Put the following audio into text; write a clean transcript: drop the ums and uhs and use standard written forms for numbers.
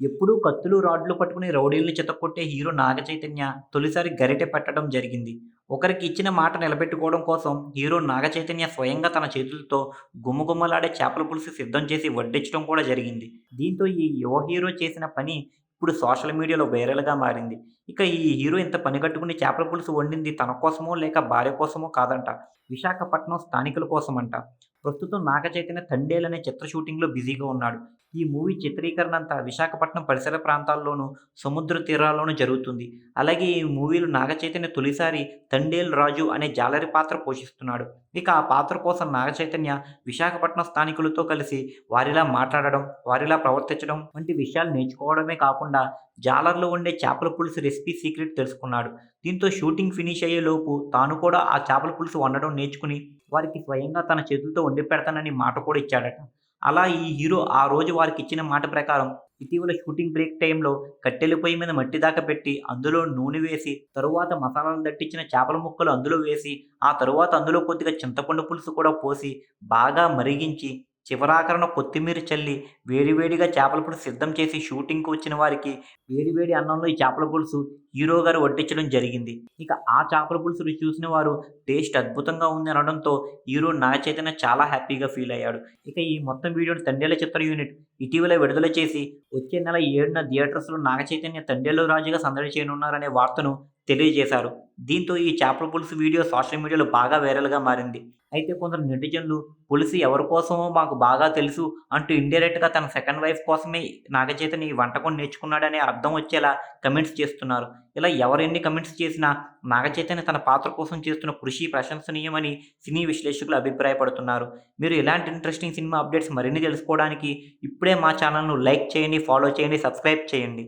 ఎప్పుడూ కత్తులు, రాడ్లు పట్టుకుని రౌడీల్ని చితక్కొట్టే హీరో నాగచైతన్య తొలిసారి గరిటె పెట్టడం జరిగింది. ఒకరికి ఇచ్చిన మాట నిలబెట్టుకోవడం కోసం హీరో నాగచైతన్య స్వయంగా తన చేతులతో గుమగుమలాడే చేపల పులుసు సిద్ధం చేసి వడ్డించడం కూడా జరిగింది. దీంతో ఈ యువ హీరో చేసిన పని ఇప్పుడు సోషల్ మీడియాలో వైరల్‌గా మారింది. ఇక ఈ హీరో ఇంత పని కట్టుకుని చేపల పులుసు వండింది తన కోసమో లేక భార్య కోసమో కాదంట. విశాఖపట్నం స్థానికుల కోసమంట. ప్రస్తుతం నాగచైతన్య 'తండేల్' అనే చిత్ర షూటింగ్‌లో బిజీగా ఉన్నాడు. ఈ మూవీ చిత్రీకరణ అంతా విశాఖపట్నం పరిసర ప్రాంతాల్లోనూ, సముద్ర తీరాల్లోనూ జరుగుతుంది. అలాగే ఈ మూవీలో నాగచైతన్య తొలిసారి 'తండేల్ రాజు' అనే జాలరి పాత్ర పోషిస్తున్నాడు. ఇక ఆ పాత్ర కోసం నాగచైతన్య విశాఖపట్నం స్థానికులతో కలిసి వారిలా మాట్లాడడం, వారిలా ప్రవర్తించడం వంటి విషయాలు నేర్చుకోవడమే కాకుండా జాలర్లు వండే చేపల పులుసు రెసిపీ సీక్రెట్ తెలుసుకున్నాడు. దీంతో షూటింగ్ ఫినిష్ అయ్యేలోపు తాను కూడా ఆ చేపల పులుసు వండడం నేర్చుకుని వారికి స్వయంగా తన చేతులతో వండి పెడతానని మాట కూడా ఇచ్చాడట. అలా ఈ హీరో ఆ రోజు వారికిచ్చిన మాట ప్రకారం ఇటీవల షూటింగ్ బ్రేక్ టైంలో కట్టెల పొయ్యి మీద మట్టి దాకా పెట్టి అందులో నూనె వేసి, తరువాత మసాలాలు దట్టించిన చేపల ముక్కలు అందులో వేసి, ఆ తరువాత అందులో కొద్దిగా చింతపండు పులుసు కూడా పోసి బాగా మరిగించి, చివరాఖరున కొత్తిమీర చల్లి వేడి వేడిగా చేపల పులుసు సిద్ధం చేసి షూటింగ్‌కి వచ్చిన వారికి వేడి వేడి అన్నంలో ఈ చేపల పులుసు హీరో గారు వడ్డించడం జరిగింది. ఇక ఆ చేపల పులుసు రుచి చూసిన వారు టేస్ట్ అద్భుతంగా ఉంది అనడంతో హీరో నాగచైతన్య చాలా హ్యాపీగా ఫీల్ అయ్యాడు. ఇక ఈ మొత్తం వీడియోని 'తండేల' చిత్ర యూనిట్ ఇటీవలే విడుదల చేసి వచ్చే నెల 7న థియేటర్స్‌లో నాగచైతన్య 'తండేలు రాజు'గా సందడి చేయనున్నారనే వార్తను తెలియజేశారు. దీంతో ఈ చేపల పులుసు వీడియో సోషల్ మీడియాలో బాగా వైరల్‌గా మారింది. అయితే కొందరు నెటిజన్లు పులుసు ఎవరి కోసమో మాకు బాగా తెలుసు అంటూ ఇండైరెక్ట్‌గా తన సెకండ్ వైఫ్ కోసమే నాగచైతన్య ఈ వంటకం నేర్చుకున్నాడనే అర్థం వచ్చేలా కామెంట్స్ చేస్తున్నారు. ఇలా ఎవరెన్ని కామెంట్స్ చేసినా నాగచైతన్య తన పాత్ర కోసం చేస్తున్న కృషి ప్రశంసనీయమని సినీ విశ్లేషకులు అభిప్రాయపడుతున్నారు. మీరు ఇలాంటి ఇంట్రెస్టింగ్ సినిమా అప్డేట్స్ మరిన్ని తెలుసుకోవడానికి ఇప్పుడే మా ఛానల్‌ను లైక్ చేయండి, ఫాలో చేయండి, సబ్స్క్రైబ్ చేయండి.